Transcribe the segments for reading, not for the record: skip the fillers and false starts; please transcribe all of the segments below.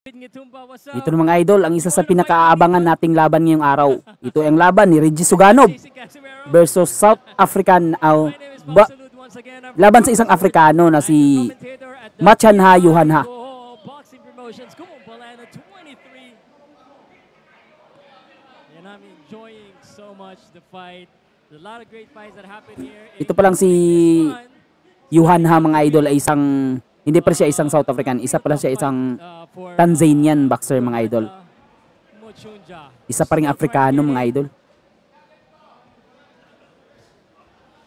Ito na mga idol, ang isa sa pinakaabangan nating laban ngayong araw. Ito ang laban ni Reggie Suganov versus South African laban sa isang Afrikano na si Machanha Yuhanha. Ito pa lang si Yuhanha mga idol ay isang, hindi pa siya isang South African, isa pala siya isang Tanzanian boxer mga idol. Isa pa ring Afrikano mga idol.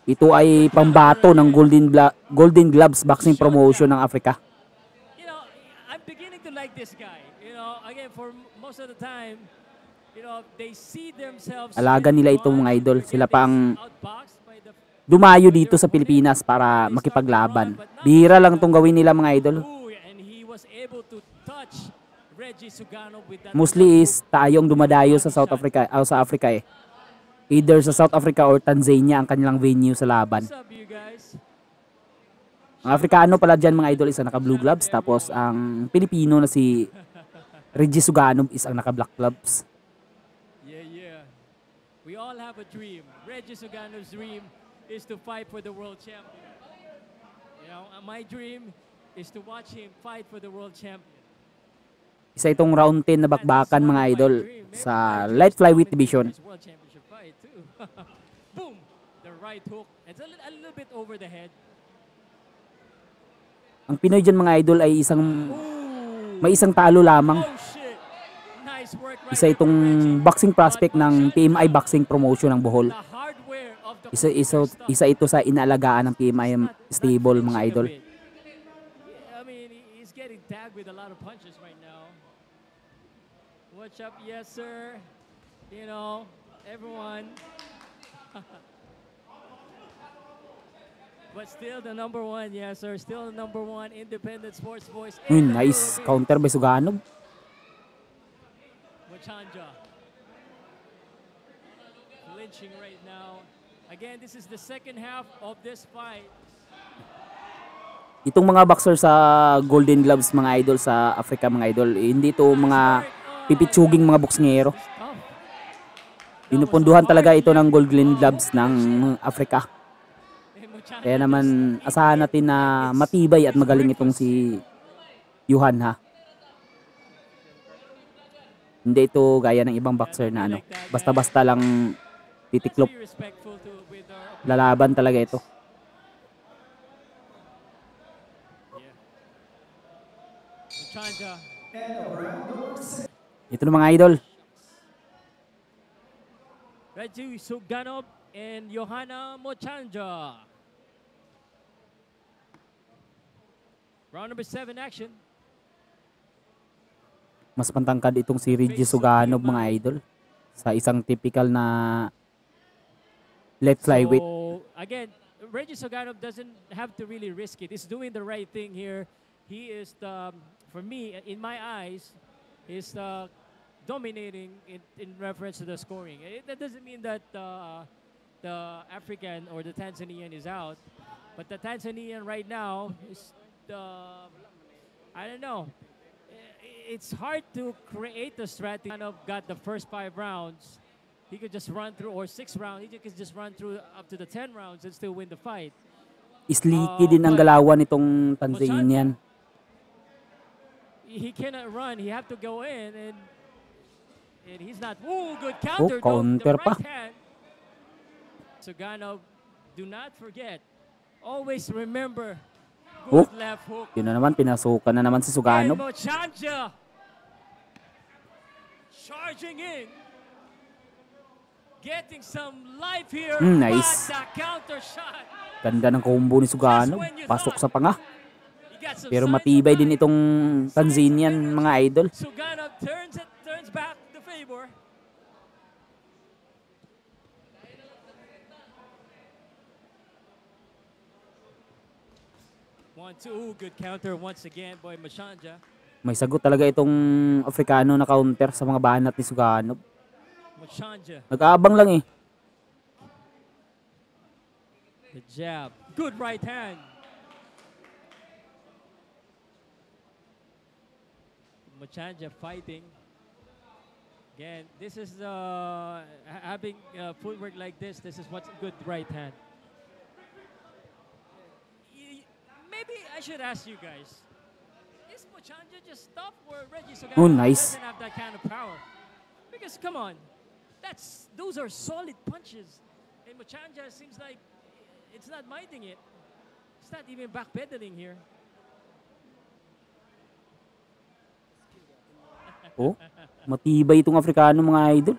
Ito ay pambato ng Golden Gloves Boxing Promotion ng Africa. I'm beginning to like this guy. Again, for most of the time, they see themselves. Alaga nila itong mga idol. Sila pa ang dumayo dito sa Pilipinas para makipaglaban. Bihira lang itong gawin nila mga idol. Mostly is tayong dumadayo sa South Africa, sa Africa eh. Either sa South Africa or Tanzania ang kanilang venue sa laban. Ang Afrikano pala dyan mga idol is ang naka-blue gloves. Tapos ang Pilipino na si Reggie Suganov is ang naka-black gloves. Yeah. We all have a dream. Reggie Suganov's dream is to fight for the world champion. My dream is to watch him fight for the world champion. Isa itong round 10 na bakbakan mga idol sa light flyweight division. Boom! The right hook. It's a little bit over the head. Ang Pinoy dyan mga idol ay may isang talo lamang. Nice work right. Isa itong boxing prospect ng PMI Boxing Promotion ng Bohol. Isa ito sa inaalagaan ng PMI stable mga idol. I mean, he's getting tagged with a lot of punches right now. Watch up, yes sir. Everyone. But still the number one, yes sir. Still the number one independent sports voice. Nice counter by Suganov. Machanha. Clinching right now. Again, this is the second half of this fight. Itong mga boxer sa Golden Gloves mga idol sa Africa mga idol, hindi ito mga pipitsuging mga boksingero. Pinupunduhan talaga ito ng Golden Gloves ng Africa. Kaya naman asahan natin na matibay at magaling itong si Yuhanha. Hindi ito gaya ng ibang boxer na basta-basta lang titiklop. Lalaban talaga ito. Ito na mga idol. Reggie Suganov and Yuhanha Machanha. Round number 7 action. Mas pantangkad itong si Reggie Suganov mga idol sa isang typical na left flyweight. So, again, Reggie Suganov doesn't have to really risk it. He's doing the right thing here. He is, for me, in my eyes, is dominating in reference to the scoring. That doesn't mean that the African or the Tanzanian is out, but the Tanzanian right now is I don't know. It's hard to create a strategy. Kind of got the first 5 rounds. He could just run through, or 6 rounds. He could just run through up to the 10 rounds and still win the fight. Sleepy din ang galawan nitong Tanzanian. He cannot run. He have to go in, and he's not. Ooh, good counter. Counter pa. Suganov, do not forget. Always remember. Good left hook. Yun na naman, pinasukan na naman si Suganov. Machanha charging in. Getting some life here. Nice. Counter shot. Ganda ng combo ni Suganov. Pasok sa panga. Pero matibay din itong Tanzanian mga idol. Suganov turns back the favor. One, two, good counter once again, boy Machanha. May sagot talaga itong Afrikano na counter sa mga banat ni Suganov. Machanha. Nag-aabang lang eh. The jab. Good right hand. Mochanja fighting. Again, this is having footwork like this. This is what's good right hand. Maybe I should ask you guys: is Mochanja just tough, or Reggie Sugano Oh, nice. doesn't have that kind of power? Because come on, those are solid punches, and Mochanja seems like it's not minding it. It's not even backpedaling here. Oh, matibay itong Afrikano mga idol.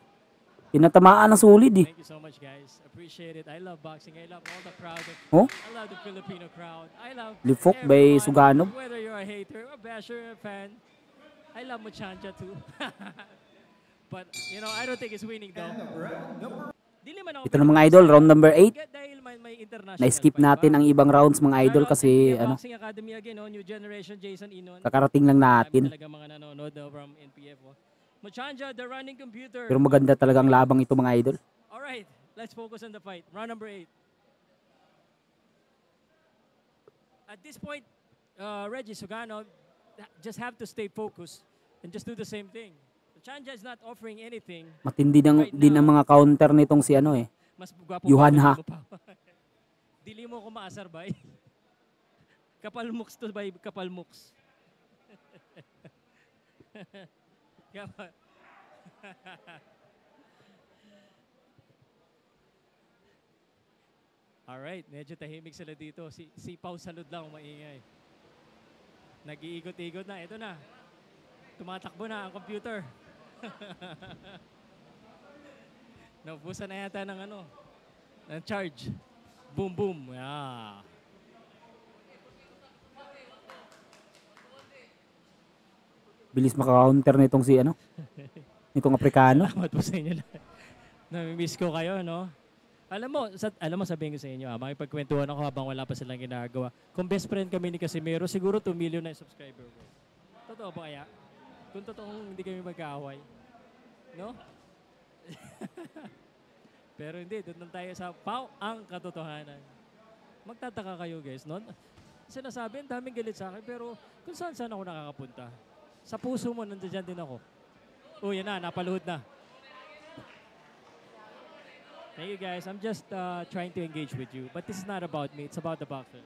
Tinatamaan na solid eh. Thank you so much, guys. Appreciate it. I love boxing. I love all the crowd. Oh, I love the Filipino crowd. I love Lifok by everyone, Suganov. whether you're a hater, a basher, a fan. I love Mochanja too. But, you know, I don't think it's winning though. Dili man ako Ito na mga idol, round number 8. dahil may international Na-skip fight natin pa. ang ibang rounds mga idol Shoutout kasi sa ano, Boxing Academy again, oh, new generation, Jason Inon. kakarating lang natin. Talaga mga nanonood from NPF. Oh. Mochanja, the running computer. Pero maganda talaga ang labang ito mga idol. Alright, let's focus on the fight. Round number 8. At this point, Reggie Sugano just have to stay focused and just do the same thing. Mochanja is not offering anything. Matindi din ang mga counter nitong si ano eh. Mas gwapo Yuhan Ha. Dili mo ko maasar, bay. Kapalmuks to, bay. Kapalmuks. Alright, medyo tahimik sila dito. Si Pau Salud lang maingay. Nag-iikot-ikot na. Ito na. Tumatakbo na ang computer. Naubusan na yata ng ano, ng charge. Boom, boom. Yeah. Bilis maka-counter nitong si ano. Nitong Afrikano. Salamat po sa inyo lahat. Nami-miss ko kayo, no? Alam mo sabihin ko sa inyo, makipagkwentuhan ako habang wala pa silang ginagawa. Kung best friend kami ni Casimiro, siguro 2 million na yung subscriber ko. Totoo ba kaya? Kung totoong hindi kami magkaaway. No? Pero hindi, doon lang tayo sa Pau ang katotohanan. Magtataka kayo guys, no? Sinasabi, ang daming galit sa akin, pero kung saan ako nakakapunta? Sa puso mo, nandiyan din ako. Oh, yan na, napaluhod na. Thank you guys. I'm just trying to engage with you. But this is not about me. It's about the boxers.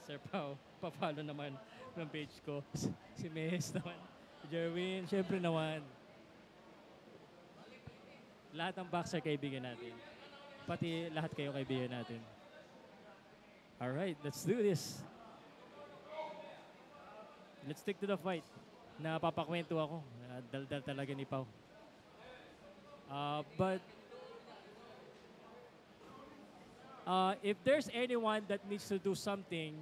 Sir Pao, papalo naman ng page ko. Si Mes naman. Jerwin, syempre naman. Lahat ng boxer kaibigan natin. Pati lahat kayo kaibigan natin. Alright, let's do this. Let's stick to the fight. Napapakwento ako. Daldal talaga ni Pao. But if there's anyone that needs to do something,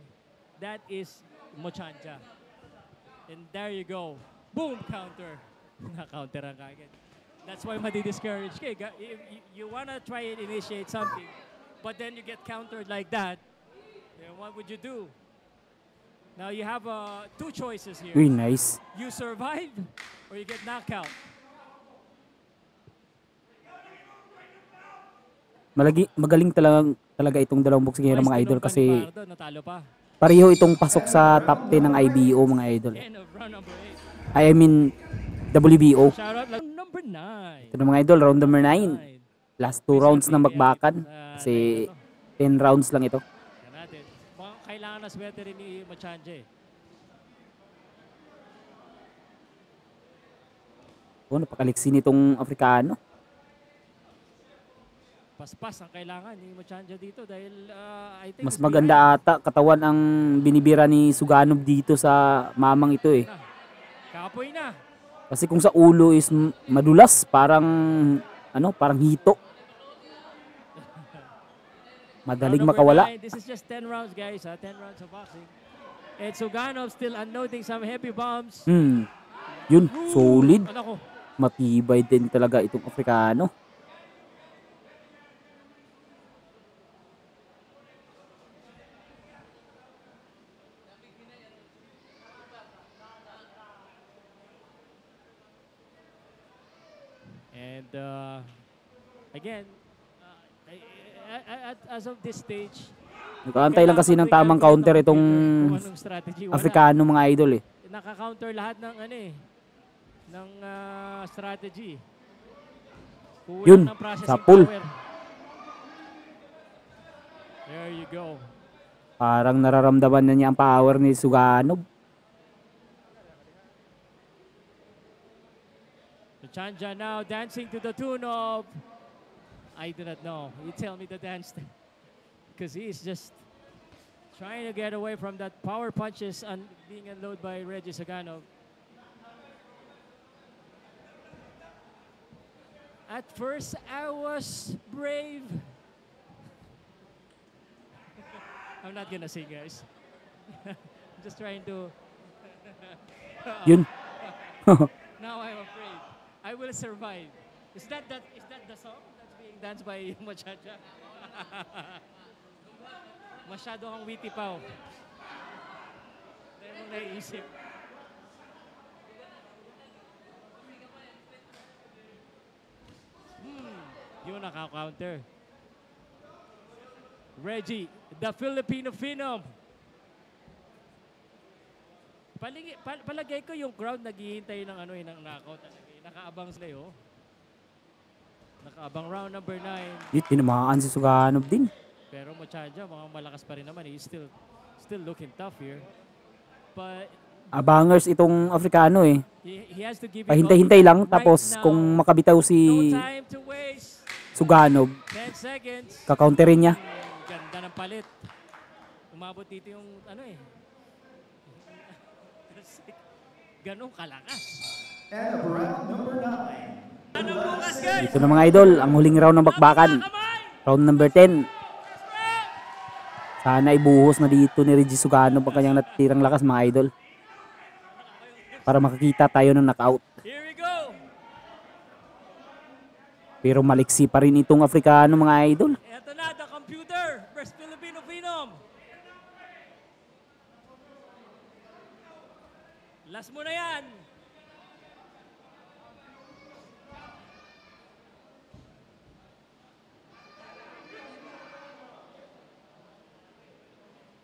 that is Mochanja. And there you go. Boom! Counter. Na-counter ang kagad. That's why madi-discourage. Okay, if you wanna try and initiate something, but then you get countered like that, then what would you do? Now you have two choices here. Uy, nice. You survive or you get knocked out. Magaling talaga itong dalawang boksingero mga idol kasi Natalo pa. pareho itong pasok sa top 10 ng IBO mga idol. End of round number 8. I mean WBO. Shout out lang number 9. Ito na mga idol, round number 9. Last 2 rounds na magbakan kasi 10 rounds lang ito. Yan natin. Mukhang kailangan na swerte rin ni Mochanja. Oh, napakaliksi nitong Afrikano. Paspas ang kailangan ni Mochanja dito dahil I think Mas maganda ata katawan ang binibira ni Suganov dito sa mamang ito eh. Kapoy na. Kasi kung sa ulo is madulas, parang parang hito. Madaling Round number makawala. 9. This is just 10 rounds guys, 10 rounds of boxing. And Suganov still unloading some heavy bombs. Yun, solid. Ano ko? Matibay din talaga itong Afrikano. And again, as of this stage, Nakaantay lang kasi ng tamang counter itong kung anong strategy, wala. Afrikano mga idol eh. naka-counter lahat ng ano eh, ng strategy. Kulang Yun, ng processing sa pool. power. There you go. Parang nararamdaman na niya ang power ni Suganov. Chanja now dancing to the tune of, I do not know. You tell me the dance. Because he is just trying to get away from that power punches and being unloaded by Reggie Suganov. At first, I was brave. I'm not gonna sing, guys. I'm just trying to. Yun. Now I'm afraid. I will survive. Is that the song that's being danced by Machacha? Masyado kang witty pa. Dahil mong naiisip. Yun naka-counter. Reggie, the Filipino Phenom. Palagay ko yung crowd naghihintay ng ano ng knockout. Nakaabang sila oh. Nakaabang round number 9. Di, tinamaan si Suganov din. Pero Machacha, mga malakas pa rin naman. He's still looking tough here. But Abangers itong Afrikano eh. he has to give it Pahintay-hintay lang right tapos now. kung makabitaw No si time to waste. Suganov, 10 seconds. kakaunterin niya. Ganda ng palit. Umabot dito yung ano eh. Ganong kalakas. And of round number 9. Ano bukas, guys? Ito na mga idol, ang huling round ng bakbakan. Round number 10. Sana ibuhos na dito ni Reggie Suganov ang kanyang natitirang lakas mga idol. Para makakita tayo ng knockout. Here we go. Pero maliksi pa rin itong Afrikano mga idol. Ito na, the computer versus Filipino Phenom. Last mo na yan.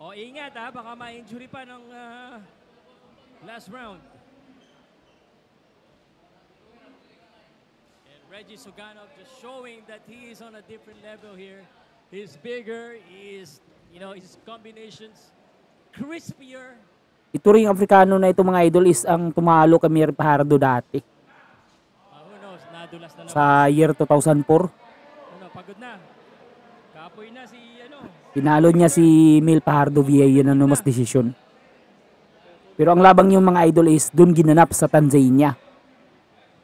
O ingat ha, baka ma-injury pa ng last round. And Reggie Suganov just showing that he is on a different level here. He's bigger, his combinations crispier. Ito rin yung Afrikano na ito mga idol is ang tumalo kay Mir Pajardo dati. Who knows, nadulas na naman. Sa year 2004. Pagod na. Kapoy na si Pinalo niya si Mil Pajardo via unanimous decision. Pero ang labang yung mga idol is dun ginanap sa Tanzania.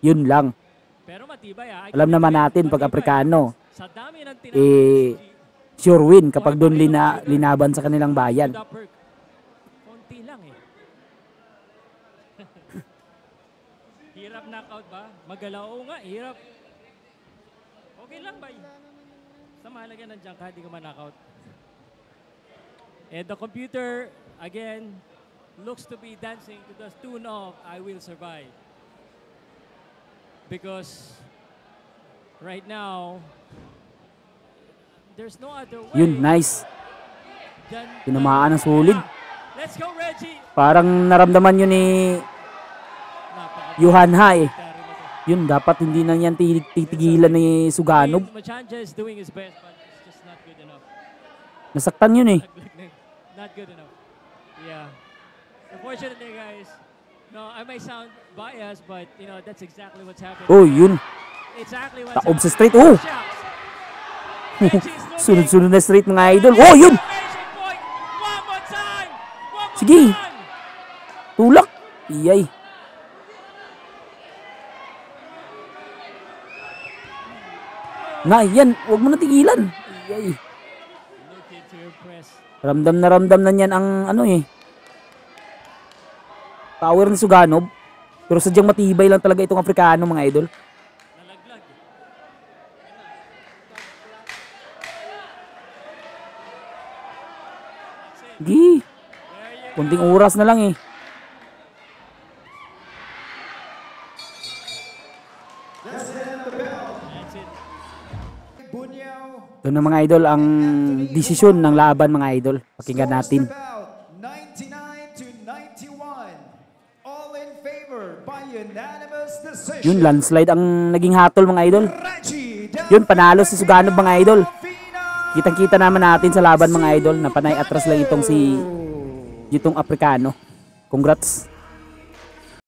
Yun lang. Pero matibay ha. Alam naman natin pag Afrikano, Sa dami ng tinatawag sure win kapag dun linaban sa kanilang bayan. konti lang eh. Hirap knockout ba? Magalaw nga, hirap. Okay lang ba? Sa mahalaga nandiyan ka, di ka man-knockout. And the computer, again, looks to be dancing to the tune of I Will Survive. Because right now, there's no other way. Yun, nice. than- Tinamaan ng sulit. Let's go, Reggie! Parang naramdaman yun ni Yuhanha eh. Yun, dapat hindi na yan titigilan ni Suganov. Machanja is doing his best, but it's just not good enough. Nasaktan yun eh. Not good enough. Yeah. Unfortunately, guys, no, I may sound biased, but that's exactly what's happening. Oh, yun. Exactly what's Taob sa happening. straight. Oh! Reggie's looking. Sunod-sunod na straight mga idol. Oh, yun! Exclamation point. One more time. One more Sige. time. Tulak. Iyay. Na, yan. Huwag mo na tigilan. Iyay. Looking to impress. Ramdam na niyan ang ano eh. Power ni Suganov. Pero sadyang matibay lang talaga itong Afrikano mga idol. Nalaglag. Gi. Kunting oras na lang eh. That's the bell. That's it. Bunyao. Ito na mga idol ang desisyon ng laban mga idol. Pakinggan natin. Scores about 99 to 91. unanimous decision. Yun, landslide ang naging hatol mga idol. Reggie Yun, panalo si Suganov mga idol. Delfino. Kitang-kita naman natin sa laban mga idol na panay atras lang itong si Afrikano. Congrats.